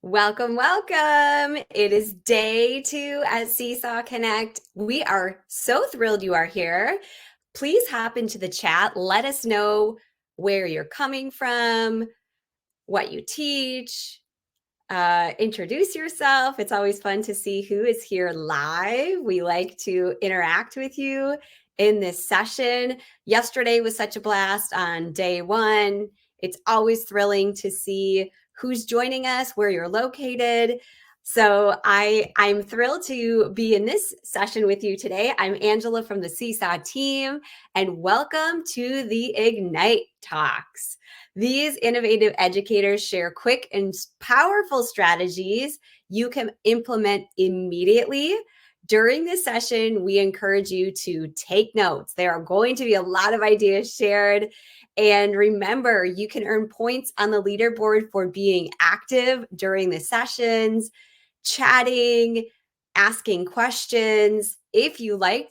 Welcome, welcome. It is day 2 at Seesaw Connect. We are so thrilled you are here. Please hop into the chat. Let us know where you're coming from, what you teach. Introduce yourself. It's always fun to see who is here live. We like to interact with you in this session. Yesterday was such a blast on day 1. It's always thrilling to see who's joining us, where you're located. So I'm thrilled to be in this session with you today. I'm Angela from the Seesaw team, and welcome to the Ignite Talks. These innovative educators share quick and powerful strategies you can implement immediately. During this session, we encourage you to take notes. There are going to be a lot of ideas shared. And remember, you can earn points on the leaderboard for being active during the sessions, chatting, asking questions. If you like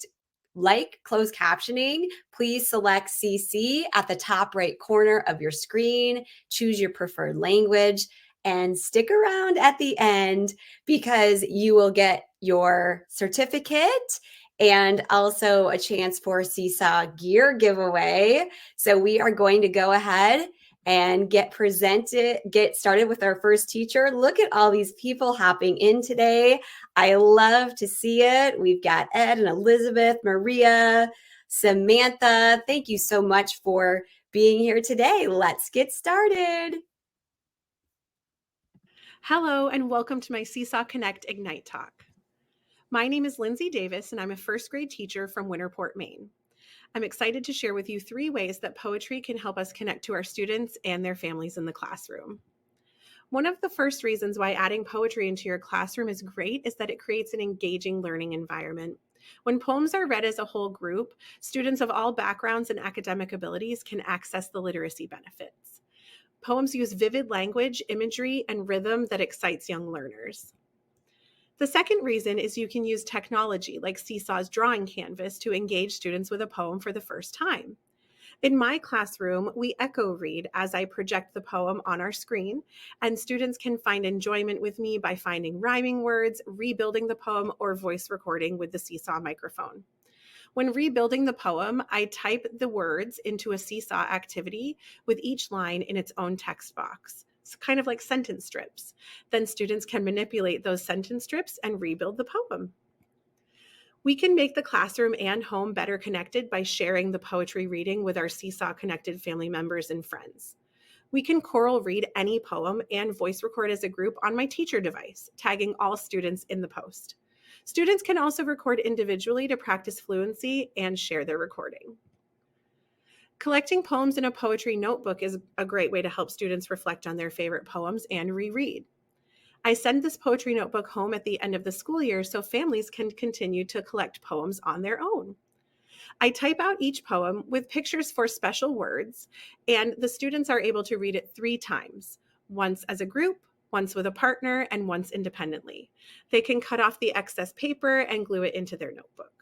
closed captioning, please select CC at the top right corner of your screen, choose your preferred language, and stick around at the end because you will get your certificate and also a chance for Seesaw gear giveaway. So we are going to go ahead and get started with our first teacher. Look at all these people hopping in today. I love to see it. We've got Ed and Elizabeth, Maria, Samantha. Thank you so much for being here today. Let's get started. Hello, and welcome to my Seesaw Connect Ignite Talk. My name is Lindsay Davis, and I'm a first grade teacher from Winterport, Maine. I'm excited to share with you 3 ways that poetry can help us connect to our students and their families in the classroom. One of the first reasons why adding poetry into your classroom is great is that it creates an engaging learning environment. When poems are read as a whole group, students of all backgrounds and academic abilities can access the literacy benefits. Poems use vivid language, imagery, and rhythm that excites young learners. The second reason is you can use technology like Seesaw's drawing canvas to engage students with a poem for the first time. In my classroom, we echo read as I project the poem on our screen, and students can find enjoyment with me by finding rhyming words, rebuilding the poem, or voice recording with the Seesaw microphone. When rebuilding the poem, I type the words into a Seesaw activity with each line in its own text box. It's kind of like sentence strips. Then students can manipulate those sentence strips and rebuild the poem. We can make the classroom and home better connected by sharing the poetry reading with our Seesaw connected family members and friends. We can choral read any poem and voice record as a group on my teacher device, tagging all students in the post. Students can also record individually to practice fluency and share their recording. Collecting poems in a poetry notebook is a great way to help students reflect on their favorite poems and reread. I send this poetry notebook home at the end of the school year so families can continue to collect poems on their own. I type out each poem with pictures for special words, and the students are able to read it 3 times, once as a group, once with a partner, and once independently. They can cut off the excess paper and glue it into their notebook.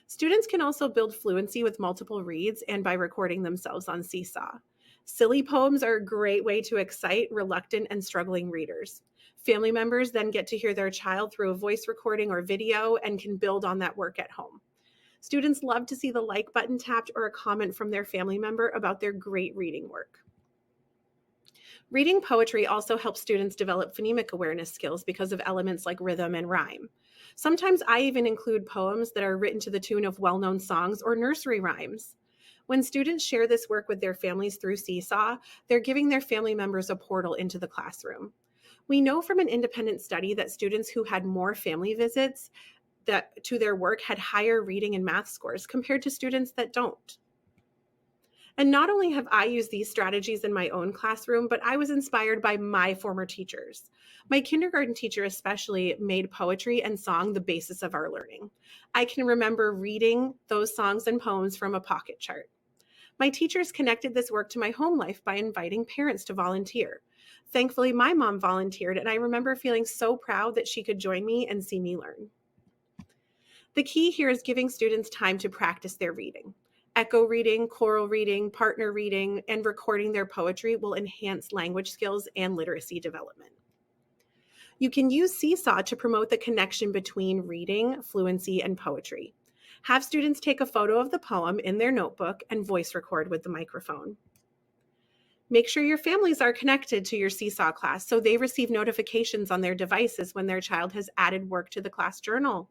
Students can also build fluency with multiple reads and by recording themselves on Seesaw. Silly poems are a great way to excite reluctant and struggling readers. Family members then get to hear their child through a voice recording or video and can build on that work at home. Students love to see the like button tapped or a comment from their family member about their great reading work. Reading poetry also helps students develop phonemic awareness skills because of elements like rhythm and rhyme. Sometimes I even include poems that are written to the tune of well-known songs or nursery rhymes. When students share this work with their families through Seesaw, they're giving their family members a portal into the classroom. We know from an independent study that students who had more family visits to their work had higher reading and math scores compared to students that don't. And not only have I used these strategies in my own classroom, but I was inspired by my former teachers. My kindergarten teacher especially made poetry and song the basis of our learning. I can remember reading those songs and poems from a pocket chart. My teachers connected this work to my home life by inviting parents to volunteer. Thankfully, my mom volunteered, and I remember feeling so proud that she could join me and see me learn. The key here is giving students time to practice their reading. Echo reading, choral reading, partner reading, and recording their poetry will enhance language skills and literacy development. You can use Seesaw to promote the connection between reading, fluency, and poetry. Have students take a photo of the poem in their notebook and voice record with the microphone. Make sure your families are connected to your Seesaw class so they receive notifications on their devices when their child has added work to the class journal.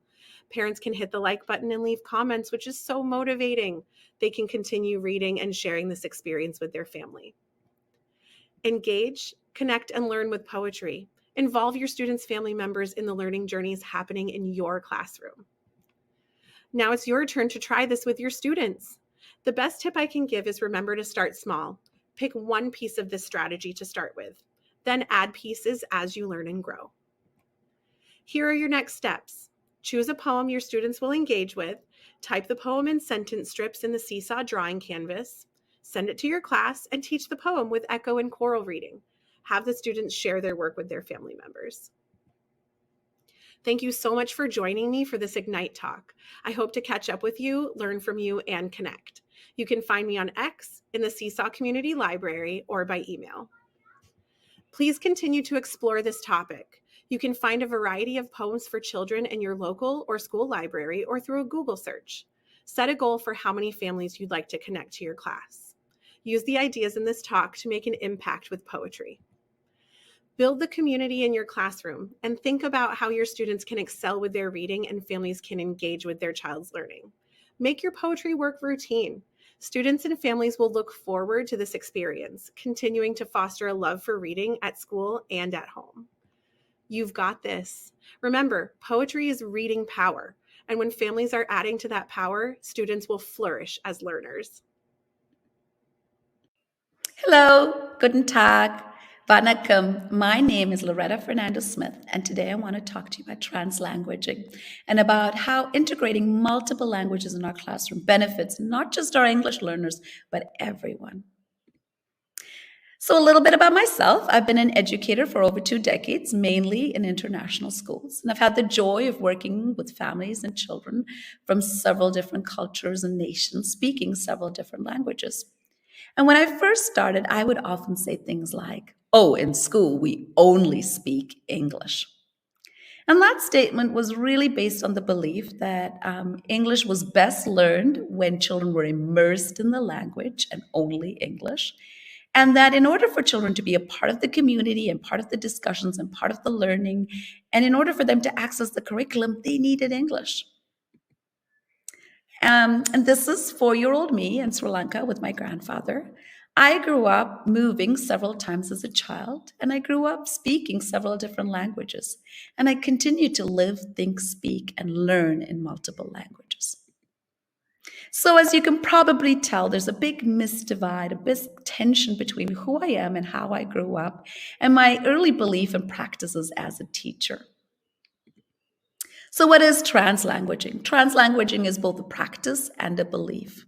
Parents can hit the like button and leave comments, which is so motivating. They can continue reading and sharing this experience with their family. Engage, connect, and learn with poetry. Involve your students' family members in the learning journeys happening in your classroom. Now it's your turn to try this with your students. The best tip I can give is remember to start small. Pick one piece of this strategy to start with, then add pieces as you learn and grow. Here are your next steps. Choose a poem your students will engage with, type the poem in sentence strips in the Seesaw drawing canvas, send it to your class, and teach the poem with echo and choral reading. Have the students share their work with their family members. Thank you so much for joining me for this Ignite Talk. I hope to catch up with you, learn from you, and connect. You can find me on X, in the Seesaw Community Library, or by email. Please continue to explore this topic. You can find a variety of poems for children in your local or school library or through a Google search. Set a goal for how many families you'd like to connect to your class. Use the ideas in this talk to make an impact with poetry. Build the community in your classroom and think about how your students can excel with their reading and families can engage with their child's learning. Make your poetry work routine. Students and families will look forward to this experience, continuing to foster a love for reading at school and at home. You've got this. Remember, poetry is reading power, and when families are adding to that power, students will flourish as learners. Hello, guten Tag, Vanakkam. My name is Loretta Fernando Smith, and today I want to talk to you about translanguaging and about how integrating multiple languages in our classroom benefits not just our English learners, but everyone. So, a little bit about myself. I've been an educator for over 2 decades, mainly in international schools. And I've had the joy of working with families and children from several different cultures and nations, speaking several different languages. And when I first started, I would often say things like, oh, in school, we only speak English. And that statement was really based on the belief that English was best learned when children were immersed in the language and only English. And that in order for children to be a part of the community and part of the discussions and part of the learning, and in order for them to access the curriculum, they needed English. And this is 4-year-old me in Sri Lanka with my grandfather. I grew up moving several times as a child, and I grew up speaking several different languages. And I continue to live, think, speak, and learn in multiple languages. So as you can probably tell, there's a big misdivide, a big tension between who I am and how I grew up, and my early belief and practices as a teacher. So what is translanguaging? Translanguaging is both a practice and a belief.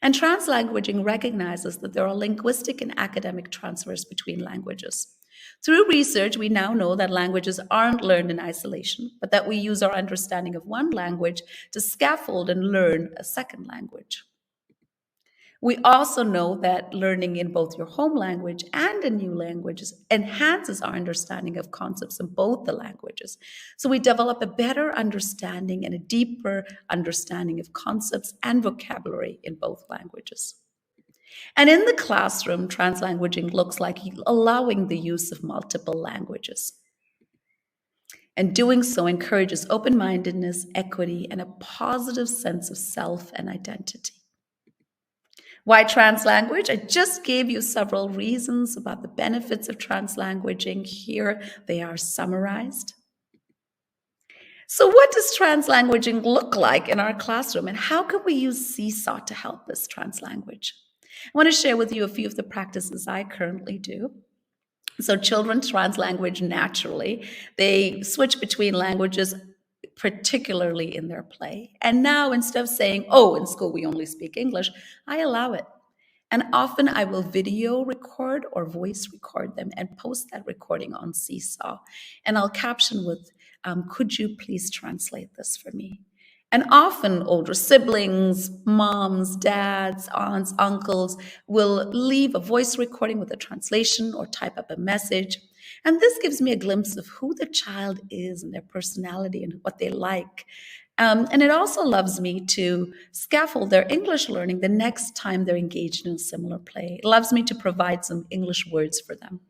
And translanguaging recognizes that there are linguistic and academic transfers between languages. Through research, we now know that languages aren't learned in isolation, but that we use our understanding of one language to scaffold and learn a second language. We also know that learning in both your home language and a new language enhances our understanding of concepts in both the languages. So we develop a better understanding and a deeper understanding of concepts and vocabulary in both languages. And in the classroom, translanguaging looks like allowing the use of multiple languages. And doing so encourages open-mindedness, equity, and a positive sense of self and identity. Why translanguage? I just gave you several reasons about the benefits of translanguaging. Here they are summarized. So what does translanguaging look like in our classroom, and how can we use Seesaw to help us translanguage? I want to share with you a few of the practices I currently do. So children translanguage naturally. They switch between languages, particularly in their play. And now instead of saying, oh, in school we only speak English, I allow it. And often I will video record or voice record them and post that recording on Seesaw. And I'll caption with, could you please translate this for me? And often older siblings, moms, dads, aunts, uncles will leave a voice recording with a translation or type up a message. And this gives me a glimpse of who the child is and their personality and what they like. And it also allows me to scaffold their English learning the next time they're engaged in a similar play. It allows me to provide some English words for them.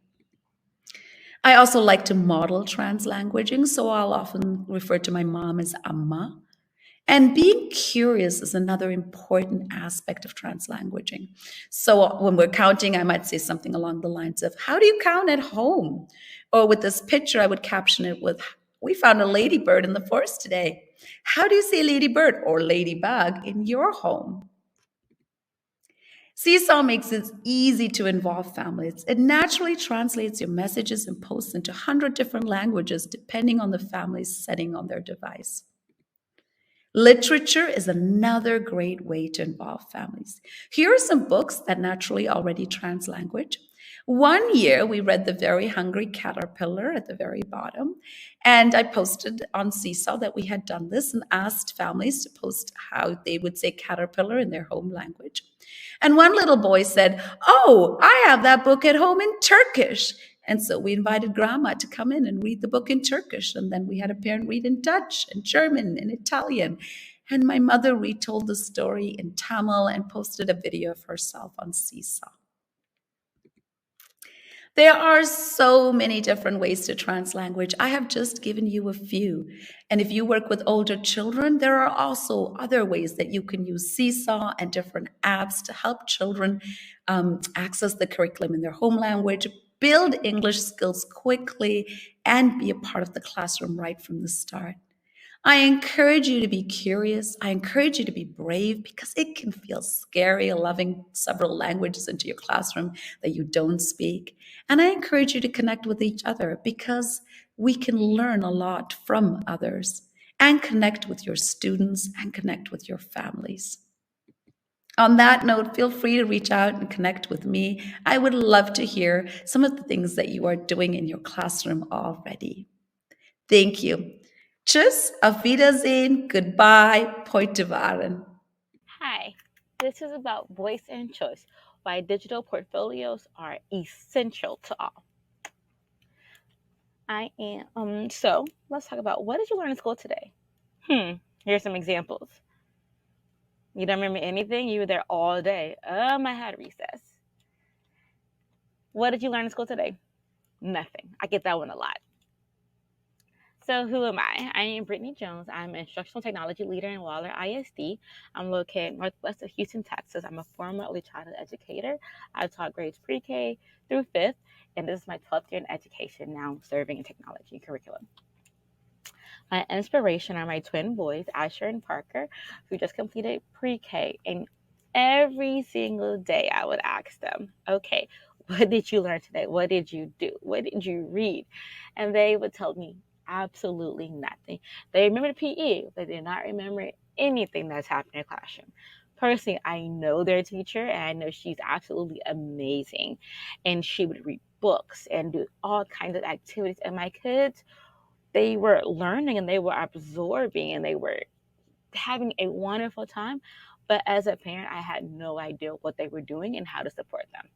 I also like to model translanguaging, so I'll often refer to my mom as Amma. And being curious is another important aspect of translanguaging. So when we're counting, I might say something along the lines of, how do you count at home? Or with this picture, I would caption it with, we found a ladybird in the forest today. How do you say ladybird or ladybug in your home? Seesaw makes it easy to involve families. It naturally translates your messages and posts into 100 different languages depending on the family's setting on their device. Literature is another great way to involve families. Here are some books that naturally already translanguage. One year, we read The Very Hungry Caterpillar at the very bottom, and I posted on Seesaw that we had done this and asked families to post how they would say caterpillar in their home language. And one little boy said, "Oh, I have that book at home in Turkish." And so we invited grandma to come in and read the book in Turkish. And then we had a parent read in Dutch and German and Italian. And my mother retold the story in Tamil and posted a video of herself on Seesaw. There are so many different ways to translanguage. I have just given you a few. And if you work with older children, there are also other ways that you can use Seesaw and different apps to help children access the curriculum in their home language, build English skills quickly, and be a part of the classroom right from the start. I encourage you to be curious. I encourage you to be brave because it can feel scary loving several languages into your classroom that you don't speak. And I encourage you to connect with each other because we can learn a lot from others and connect with your students and connect with your families. On that note, feel free to reach out and connect with me. I would love to hear some of the things that you are doing in your classroom already. Thank you. Tschüss, auf Wiedersehen, goodbye, Poite waren. Hi, this is about voice and choice, why digital portfolios are essential to all. So let's talk about what did you learn in school today? Here's some examples. You don't remember anything? You were there all day. I had recess. What did you learn in school today? Nothing. I get that one a lot. So who am I? I am Brittany Jones. I'm an instructional technology leader in Waller ISD. I'm located northwest of Houston, Texas. I'm a former early childhood educator. I've taught grades pre-K through 5th, and this is my 12th year in education, now serving in technology curriculum. My inspiration are my twin boys, Asher and Parker, who just completed pre-K. And every single day I would ask them, okay, what did you learn today? What did you do? What did you read? And they would tell me absolutely nothing. They remembered PE, but did not remember anything that's happened in the classroom. Personally, I know their teacher, and I know she's absolutely amazing. And she would read books and do all kinds of activities. And my kids, they were learning and they were absorbing and they were having a wonderful time. But as a parent, I had no idea what they were doing and how to support them.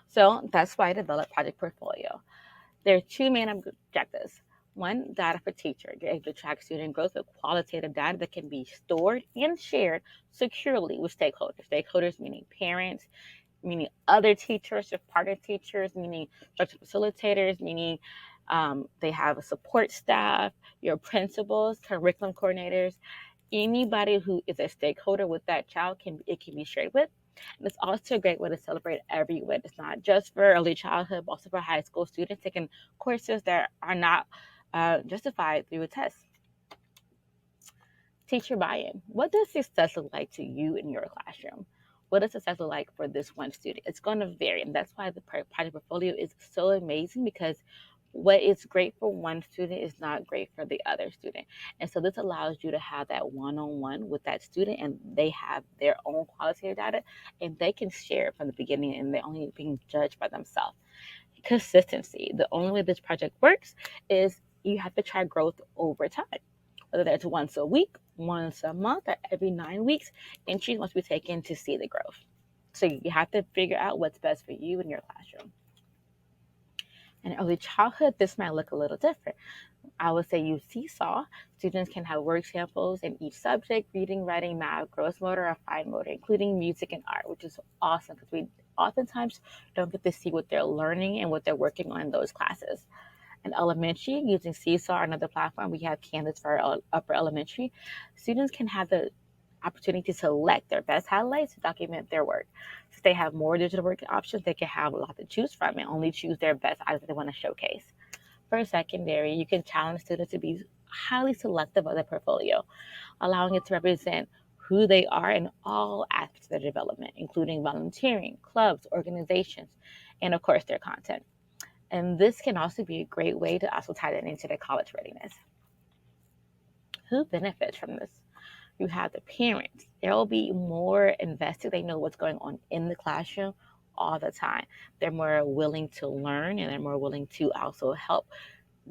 So that's why I developed Project Portfolio. There are two main objectives. One, data for teacher. You're able to track student growth with qualitative data that can be stored and shared securely with stakeholders. Stakeholders meaning parents, meaning other teachers, or partner teachers, meaning instructional facilitators, meaning they have a support staff, your principals, curriculum coordinators, anybody who is a stakeholder with that child can be shared with. And it's also a great way to celebrate every win. It's not just for early childhood, but also for high school students taking courses that are not justified through a test. Teacher buy-in. What does success look like to you in your classroom? What does success look like for this one student? It's going to vary, and that's why the project portfolio is so amazing, because what is great for one student is not great for the other student. And so this allows you to have that one-on-one with that student, and they have their own qualitative data, and they can share it from the beginning, and they're only being judged by themselves. Consistency. The only way this project works is you have to try growth over time. Whether that's once a week, once a month, or every 9 weeks, entries must be taken to see the growth. So you have to figure out what's best for you in your classroom. In early childhood, this might look a little different. I would say use Seesaw. Students can have work samples in each subject: reading, writing, math, gross motor, or fine motor, including music and art, which is awesome because we oftentimes don't get to see what they're learning and what they're working on in those classes. In elementary, using Seesaw or another platform, we have Canvas for upper elementary. Students can have the opportunity to select their best highlights to document their work. If they have more digital work options, they can have a lot to choose from and only choose their best items they want to showcase. For secondary, you can challenge students to be highly selective of their portfolio, allowing it to represent who they are in all aspects of their development, including volunteering, clubs, organizations, and of course, their content. And this can also be a great way to also tie that into their college readiness. Who benefits from this? You have the parents. They'll be more invested. They know what's going on in the classroom all the time. They're more willing to learn and they're more willing to also help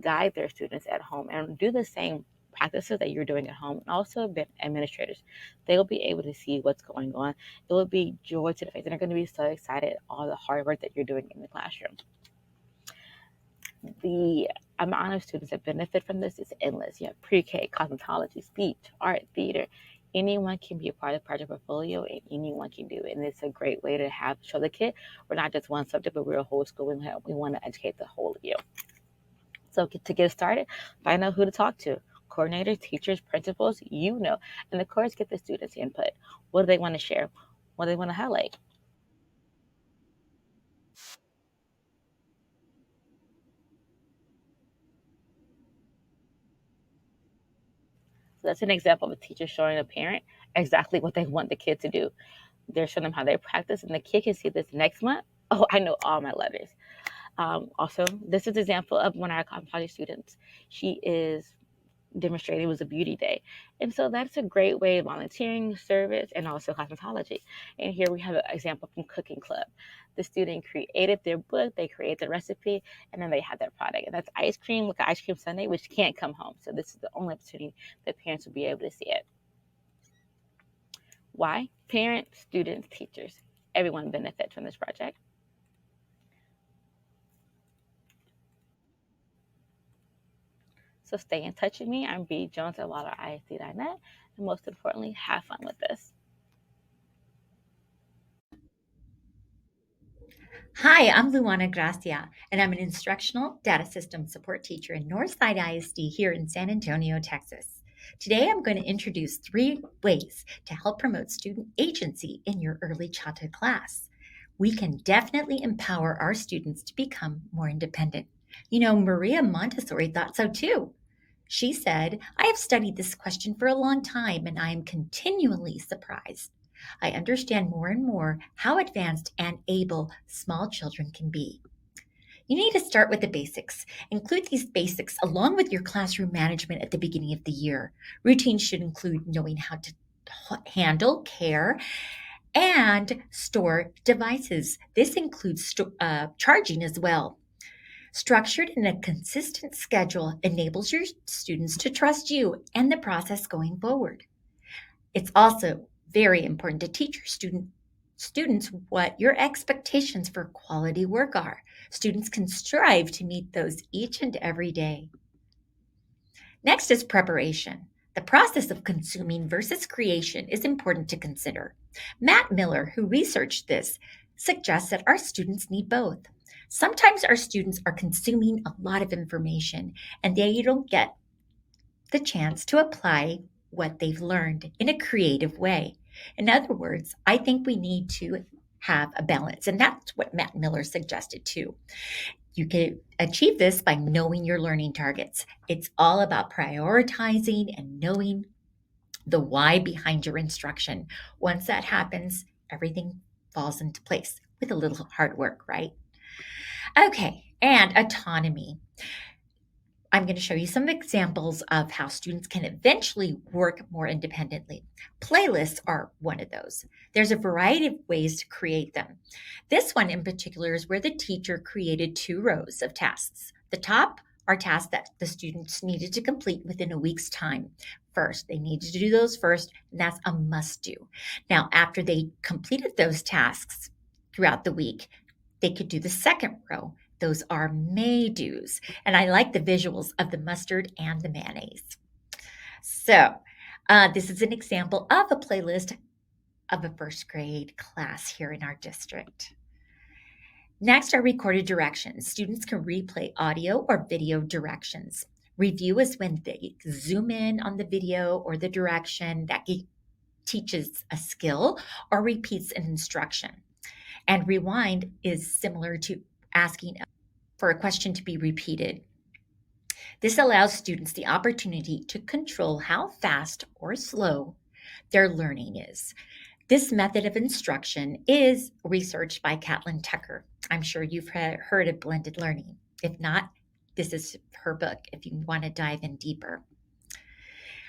guide their students at home and do the same practices that you're doing at home. And also administrators, they'll be able to see what's going on. It will be joy to the face and they're going to be so excited all the hard work that you're doing in the classroom. The amount of students that benefit from this is endless. You have pre-K, cosmetology, speech, art, theater. Anyone can be a part of the project portfolio and anyone can do it. And it's a great way to show the kid we're not just one subject, but we're a whole school. We want to educate the whole of you. So to get started, find out who to talk to. Coordinators, teachers, principals, and of course, get the students' input. What do they want to share? What do they want to highlight? So that's an example of a teacher showing a parent exactly what they want the kid to do. They're showing them how they practice, and the kid can see this next month. Oh, I know all my letters. Also, this is an example of one of our cosmetology students. She is demonstrating it was a beauty day. And so that's a great way of volunteering, service, and also cosmetology. And here we have an example from Cooking Club. The student created their book, they created the recipe, and then they had their product. And that's ice cream, like an ice cream sundae, which can't come home. So this is the only opportunity that parents will be able to see it. Why? Parents, students, teachers, everyone benefits from this project. So stay in touch with me. I'm B. Jones at WallerISD.net. And most importantly, have fun with this. Hi, I'm Luana Gracia, and I'm an instructional data system support teacher in Northside ISD here in San Antonio, Texas. Today, I'm going to introduce 3 ways to help promote student agency in your early childhood class. We can definitely empower our students to become more independent. Maria Montessori thought so too. She said, I have studied this question for a long time, and I am continually surprised. I understand more and more how advanced and able small children can be. You need to start with the basics. Include these basics along with your classroom management at the beginning of the year. Routines should include knowing how to handle, care, and store devices. This includes charging as well. Structured and a consistent schedule enables your students to trust you and the process going forward. It's also very important to teach your students what your expectations for quality work are. Students can strive to meet those each and every day. Next is preparation. The process of consuming versus creation is important to consider. Matt Miller, who researched this, suggests that our students need both. Sometimes our students are consuming a lot of information and they don't get the chance to apply what they've learned in a creative way. In other words, I think we need to have a balance, and that's what Matt Miller suggested too. You can achieve this by knowing your learning targets. It's all about prioritizing and knowing the why behind your instruction. Once that happens, everything falls into place with a little hard work, right? Okay, and autonomy. I'm going to show you some examples of how students can eventually work more independently. Playlists are one of those. There's a variety of ways to create them. This one in particular is where the teacher created 2 rows of tasks. The top are tasks that the students needed to complete within a week's time. First, they needed to do those first, and that's a must do. Now, after they completed those tasks throughout the week, they could do the second row. Those are may-dos. And I like the visuals of the mustard and the mayonnaise. So this is an example of a playlist of a first grade class here in our district. Next are recorded directions. Students can replay audio or video directions. Review is when they zoom in on the video or the direction that teaches a skill or repeats an instruction. And rewind is similar to asking for a question to be repeated. This allows students the opportunity to control how fast or slow their learning is. This method of instruction is researched by Catlin Tucker. I'm sure you've heard of blended learning. If not, this is her book if you want to dive in deeper.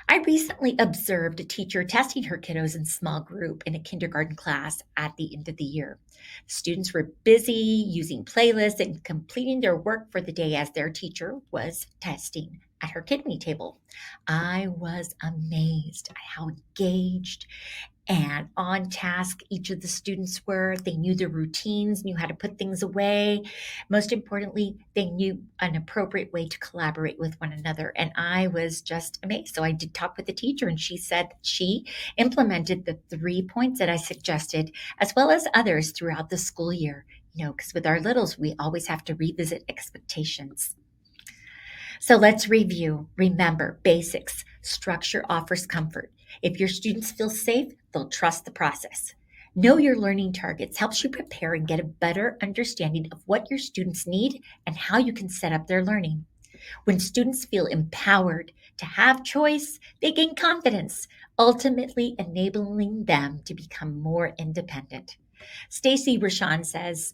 I recently observed a teacher testing her kiddos in small group in a kindergarten class at the end of the year. Students were busy using playlists and completing their work for the day as their teacher was testing at her kidney table. I was amazed at how engaged and on task each of the students were. They knew their routines, knew how to put things away. Most importantly, they knew an appropriate way to collaborate with one another. And I was just amazed. So I did talk with the teacher, and she said she implemented the 3 points that I suggested, as well as others throughout the school year. Because with our littles, we always have to revisit expectations. So let's review. Remember, basics. Structure offers comfort. If your students feel safe, they'll trust the process. Know your learning targets helps you prepare and get a better understanding of what your students need and how you can set up their learning. When students feel empowered to have choice, they gain confidence, ultimately enabling them to become more independent. Stacy Rashan says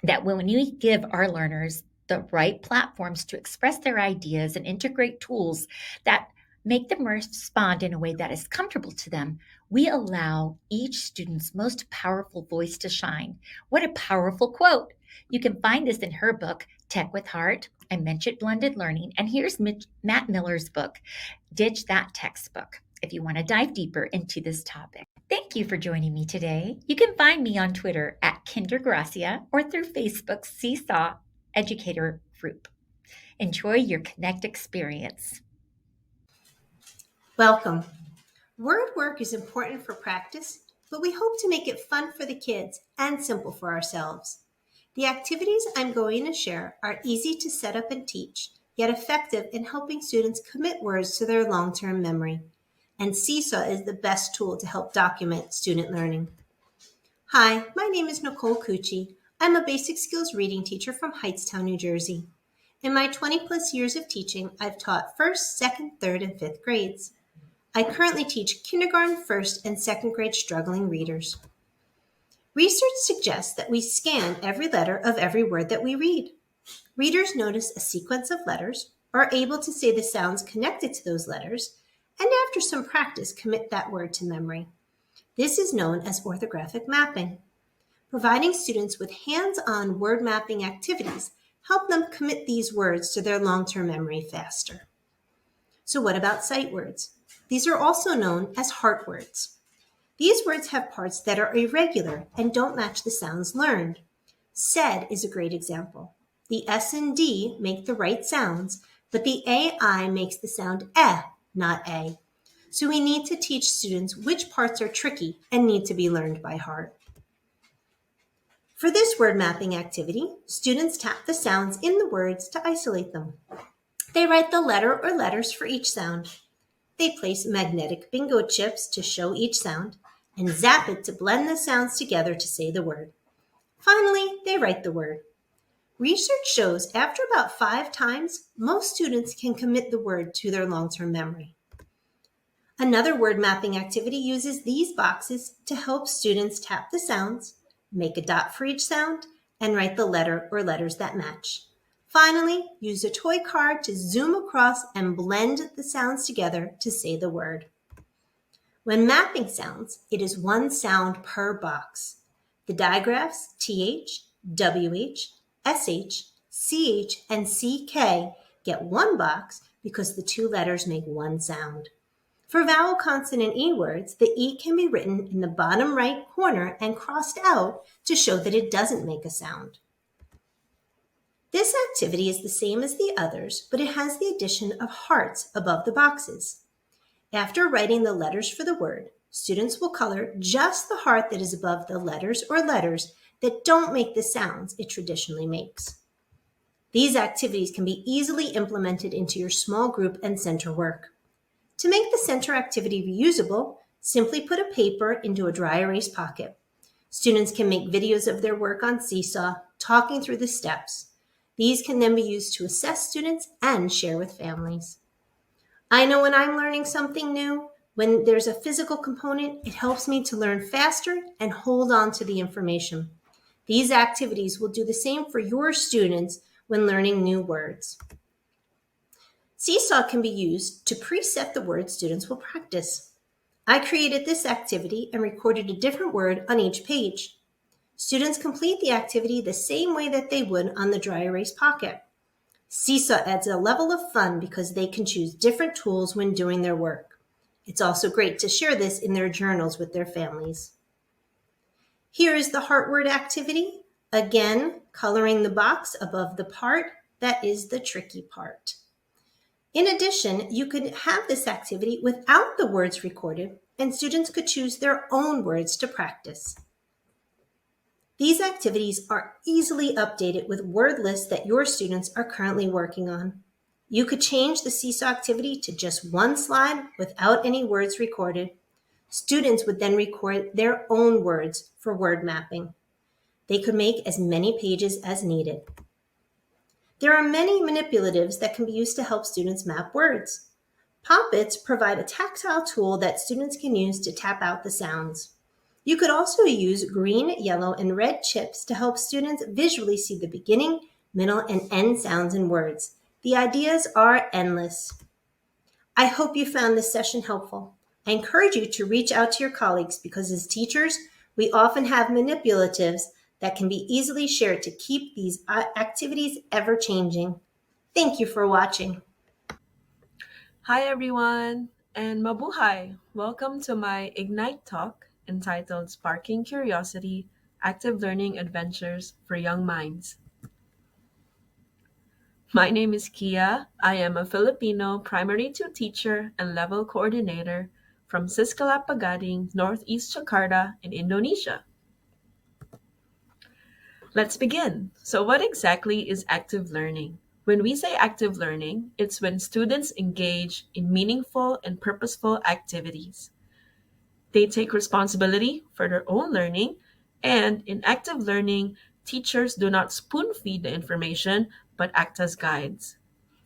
that when we give our learners the right platforms to express their ideas and integrate tools that make them respond in a way that is comfortable to them, we allow each student's most powerful voice to shine. What a powerful quote. You can find this in her book, Tech with Heart. I mentioned blended learning. And here's Matt Miller's book, Ditch That Textbook, if you want to dive deeper into this topic. Thank you for joining me today. You can find me on Twitter at Kindergracia or through Facebook's Seesaw Educator Group. Enjoy your Connect experience. Welcome. Word work is important for practice, but we hope to make it fun for the kids and simple for ourselves. The activities I'm going to share are easy to set up and teach, yet effective in helping students commit words to their long-term memory. And Seesaw is the best tool to help document student learning. Hi, my name is Nicole Cucci. I'm a basic skills reading teacher from Hightstown, New Jersey. In my 20 plus years of teaching, I've taught first, second, third, and fifth grades. I currently teach kindergarten, first, and second grade struggling readers. Research suggests that we scan every letter of every word that we read. Readers notice a sequence of letters, are able to say the sounds connected to those letters, and after some practice, commit that word to memory. This is known as orthographic mapping. Providing students with hands-on word mapping activities help them commit these words to their long-term memory faster. So what about sight words? These are also known as heart words. These words have parts that are irregular and don't match the sounds learned. Said is a great example. The S and D make the right sounds, but the AI makes the sound eh, not A. So we need to teach students which parts are tricky and need to be learned by heart. For this word mapping activity, students tap the sounds in the words to isolate them. They write the letter or letters for each sound. They place magnetic bingo chips to show each sound and zap it to blend the sounds together to say the word. Finally, they write the word. Research shows after about 5 times, most students can commit the word to their long-term memory. Another word mapping activity uses these boxes to help students tap the sounds, make a dot for each sound, and write the letter or letters that match. Finally, use a toy card to zoom across and blend the sounds together to say the word. When mapping sounds, it is one sound per box. The digraphs TH, WH, SH, CH, and CK get one box because the 2 letters make one sound. For vowel, consonant, E words, the E can be written in the bottom right corner and crossed out to show that it doesn't make a sound. This activity is the same as the others, but it has the addition of hearts above the boxes. After writing the letters for the word, students will color just the heart that is above the letters or letters that don't make the sounds it traditionally makes. These activities can be easily implemented into your small group and center work. To make the center activity reusable, simply put a paper into a dry erase pocket. Students can make videos of their work on Seesaw, talking through the steps. These can then be used to assess students and share with families. I know when I'm learning something new, when there's a physical component, it helps me to learn faster and hold on to the information. These activities will do the same for your students when learning new words. Seesaw can be used to preset the words students will practice. I created this activity and recorded a different word on each page. Students complete the activity the same way that they would on the dry erase pocket. Seesaw adds a level of fun because they can choose different tools when doing their work. It's also great to share this in their journals with their families. Here is the heart word activity. Again, coloring the box above the part that is the tricky part. In addition, you could have this activity without the words recorded, and students could choose their own words to practice. These activities are easily updated with word lists that your students are currently working on. You could change the Seesaw activity to just one slide without any words recorded. Students would then record their own words for word mapping. They could make as many pages as needed. There are many manipulatives that can be used to help students map words. Poppets provide a tactile tool that students can use to tap out the sounds. You could also use green, yellow, and red chips to help students visually see the beginning, middle, and end sounds in words. The ideas are endless. I hope you found this session helpful. I encourage you to reach out to your colleagues because as teachers, we often have manipulatives that can be easily shared to keep these activities ever changing. Thank you for watching. Hi everyone, and mabuhay! Welcome to my Ignite talk entitled Sparking Curiosity, Active Learning Adventures for Young Minds. My name is Kia. I am a Filipino Primary 2 teacher and level coordinator from Siskalapagading, Northeast Jakarta in Indonesia. Let's begin. So what exactly is active learning? When we say active learning, it's when students engage in meaningful and purposeful activities. They take responsibility for their own learning, and in active learning, teachers do not spoon feed the information but act as guides.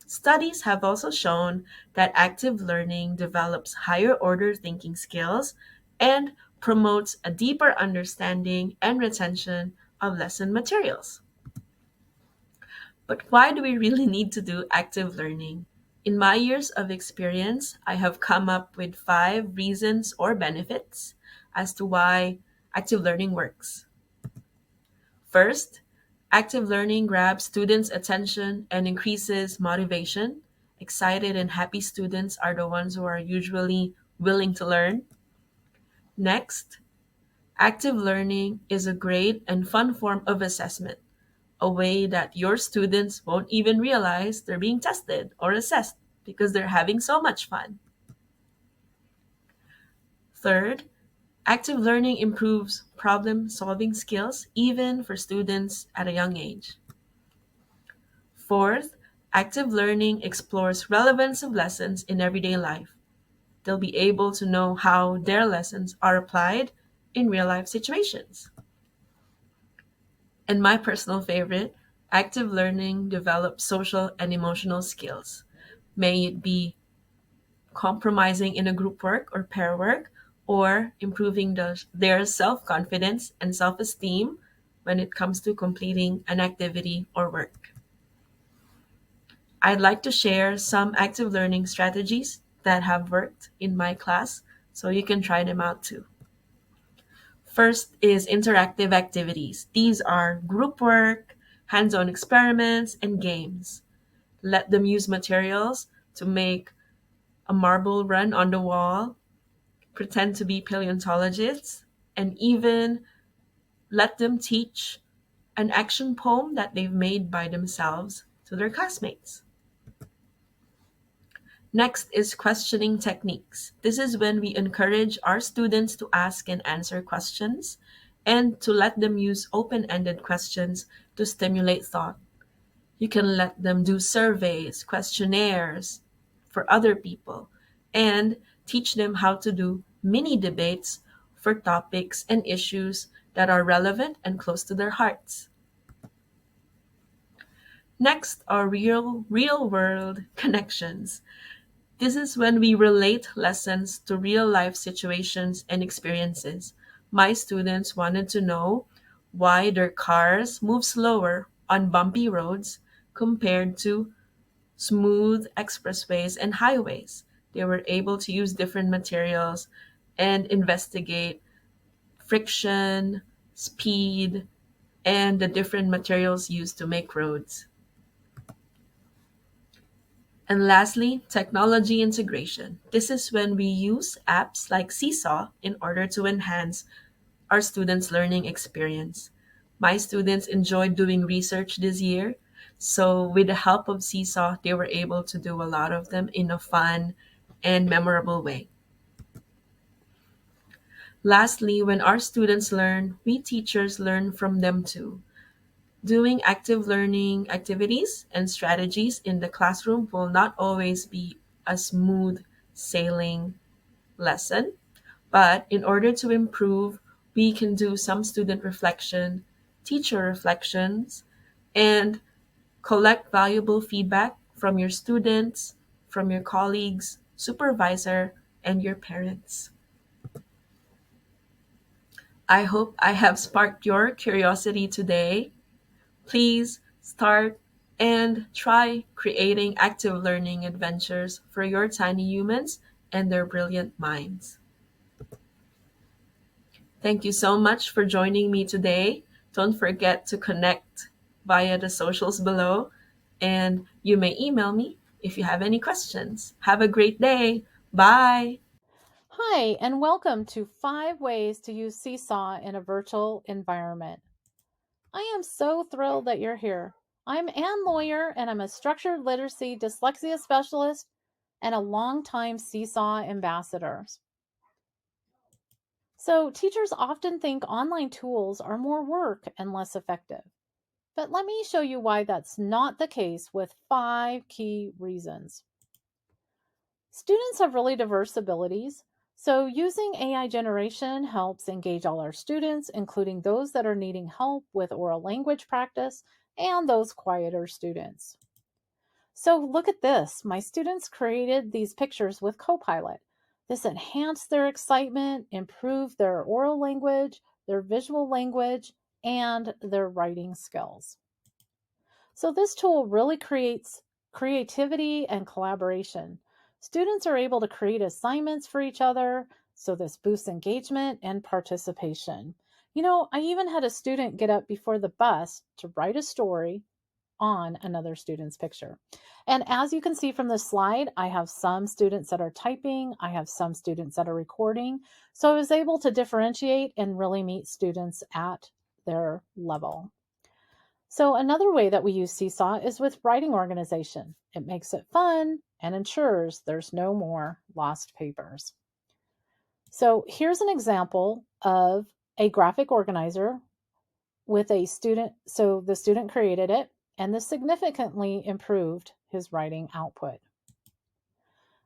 Studies have also shown that active learning develops higher order thinking skills and promotes a deeper understanding and retention of lesson materials. But why do we really need to do active learning? In my years of experience, I have come up with 5 reasons or benefits as to why active learning works. First, active learning grabs students' attention and increases motivation. Excited and happy students are the ones who are usually willing to learn. Next, active learning is a great and fun form of assessment, a way that your students won't even realize they're being tested or assessed because they're having so much fun. Third, active learning improves problem-solving skills even for students at a young age. Fourth, active learning explores relevance of lessons in everyday life. They'll be able to know how their lessons are applied in real-life situations. And my personal favorite, active learning develops social and emotional skills. May it be compromising in a group work or pair work, or improving their self confidence and self esteem when it comes to completing an activity or work. I'd like to share some active learning strategies that have worked in my class so you can try them out too. First is interactive activities. These are group work, hands on experiments, and games. Let them use materials to make a marble run on the wall, pretend to be paleontologists, and even let them teach an action poem that they've made by themselves to their classmates. Next is questioning techniques. This is when we encourage our students to ask and answer questions and to let them use open ended questions to stimulate thought. You can let them do surveys, questionnaires for other people, and teach them how to do mini debates for topics and issues that are relevant and close to their hearts. Next are real world connections. This is when we relate lessons to real life situations and experiences. My students wanted to know why their cars move slower on bumpy roads compared to smooth expressways and highways. They were able to use different materials and investigate friction, speed, and the different materials used to make roads. And lastly, technology integration. This is when we use apps like Seesaw in order to enhance our students' learning experience. My students enjoyed doing research this year, so with the help of Seesaw, they were able to do a lot of them in a fun and memorable way. Lastly, when our students learn, we teachers learn from them too. Doing active learning activities and strategies in the classroom will not always be a smooth sailing lesson, but in order to improve, we can do some student reflection, teacher reflections, and collect valuable feedback from your students, from your colleagues, supervisor, and your parents. I hope I have sparked your curiosity today. Please start and try creating active learning adventures for your tiny humans and their brilliant minds. Thank you so much for joining me today. Don't forget to connect via the socials below, and you may email me if you have any questions. Have a great day. Bye. Hi, and welcome to 5 Ways to Use Seesaw in a Virtual Environment. I am so thrilled that you're here. I'm Ann Lawyer, and I'm a structured literacy dyslexia specialist and a longtime Seesaw ambassador. So, teachers often think online tools are more work and less effective. But let me show you why that's not the case with 5 key reasons. Students have really diverse abilities, so using AI generation helps engage all our students, including those that are needing help with oral language practice and those quieter students. So look at this. My students created these pictures with Copilot. This enhanced their excitement, improved their oral language, their visual language, and their writing skills. So this tool really creates creativity and collaboration. Students are able to create assignments for each other, so this boosts engagement and participation. I even had a student get up before the bus to write a story on another student's picture. And as you can see from this slide, I have some students that are typing, I have some students that are recording. So I was able to differentiate and really meet students at their level. So another way that we use Seesaw is with writing organization. It makes it fun and ensures there's no more lost papers. So here's an example of a graphic organizer with a student. So the student created it, and this significantly improved his writing output.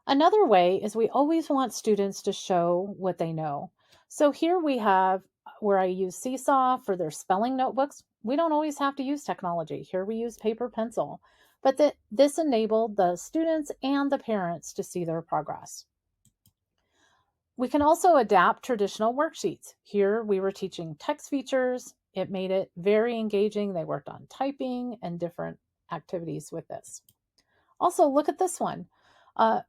Another way is we always want students to show what they know. So here we have where I use Seesaw for their spelling notebooks. We don't always have to use technology. Here we use paper pencil, but this enabled the students and the parents to see their progress. We can also adapt traditional worksheets. Here we were teaching text features. It made it very engaging. They worked on typing and different activities with this. Also, look at this one.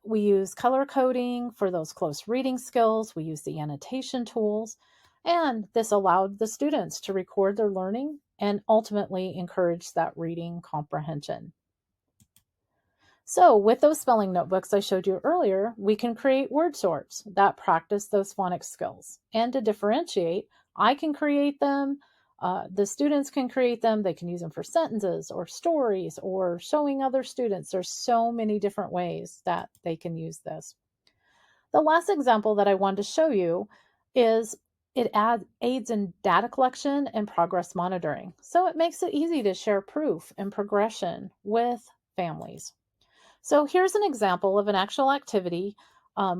We use color coding for those close reading skills. We use the annotation tools, and this allowed the students to record their learning and ultimately encourage that reading comprehension. So with those spelling notebooks I showed you earlier, we can create word sorts that practice those phonics skills. And to differentiate, I can create them The students can create them. They can use them for sentences or stories or showing other students. There's so many different ways that they can use this. The last example that I wanted to show you is it aids in data collection and progress monitoring. So it makes it easy to share proof and progression with families. So here's an example of an actual activity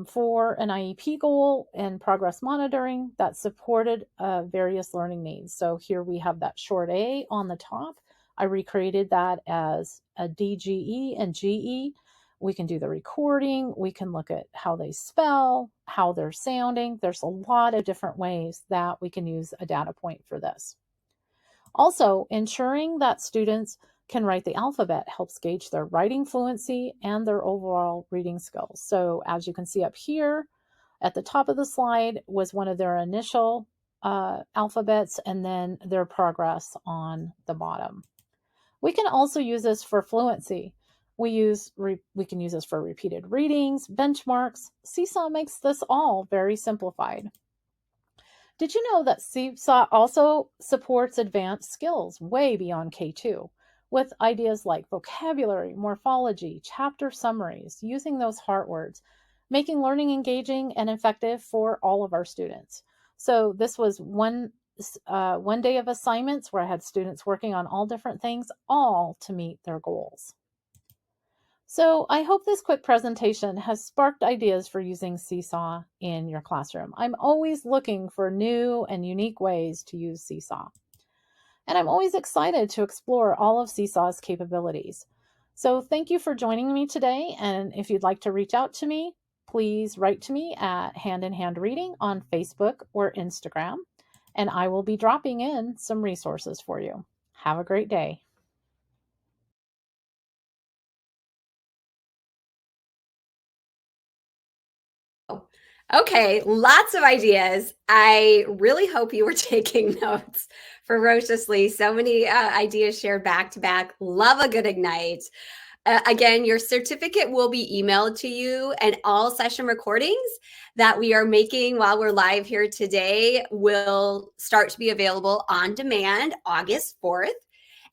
for an IEP goal and progress monitoring that supported various learning needs. So here we have that short A on the top. I recreated that as a DGE and GE. We can do the recording. We can look at how they spell, how they're sounding. There's a lot of different ways that we can use a data point for this. Also, ensuring that students can write the alphabet helps gauge their writing fluency and their overall reading skills. So as you can see up here at the top of the slide was one of their initial alphabets and then their progress on the bottom. We can also use this for fluency. We can use this for repeated readings, benchmarks. Seesaw makes this all very simplified. Did you know that Seesaw also supports advanced skills way beyond K2 with ideas like vocabulary, morphology, chapter summaries, using those heart words, making learning engaging and effective for all of our students. So this was one day of assignments where I had students working on all different things, all to meet their goals. So I hope this quick presentation has sparked ideas for using Seesaw in your classroom. I'm always looking for new and unique ways to use Seesaw. And I'm always excited to explore all of Seesaw's capabilities. So thank you for joining me today. And if you'd like to reach out to me, please write to me at Hand in Hand Reading on Facebook or Instagram. And I will be dropping in some resources for you. Have a great day. Okay, lots of ideas. I really hope you were taking notes ferociously. So many ideas shared back to back. Love a good Ignite. Again, your certificate will be emailed to you, and all session recordings that we are making while we're live here today will start to be available on demand August 4th.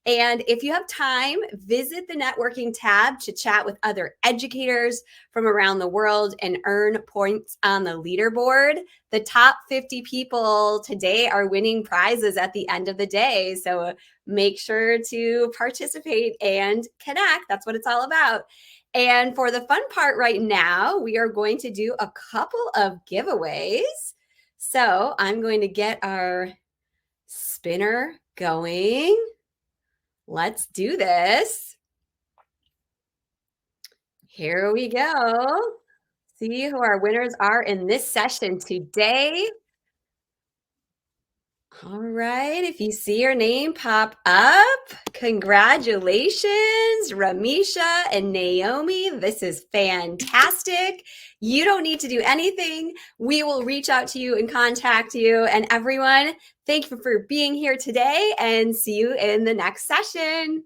And if you have time, visit the networking tab to chat with other educators from around the world and earn points on the leaderboard. The top 50 people today are winning prizes at the end of the day. So make sure to participate and connect. That's what it's all about. And for the fun part right now, we are going to do a couple of giveaways. So I'm going to get our spinner going. Let's do this. Here we go. See who our winners are in this session today. All right, if you see your name pop up, congratulations, Ramisha and Naomi. This is fantastic. You don't need to do anything. We will reach out to you and contact you. And everyone, thank you for being here today and see you in the next session.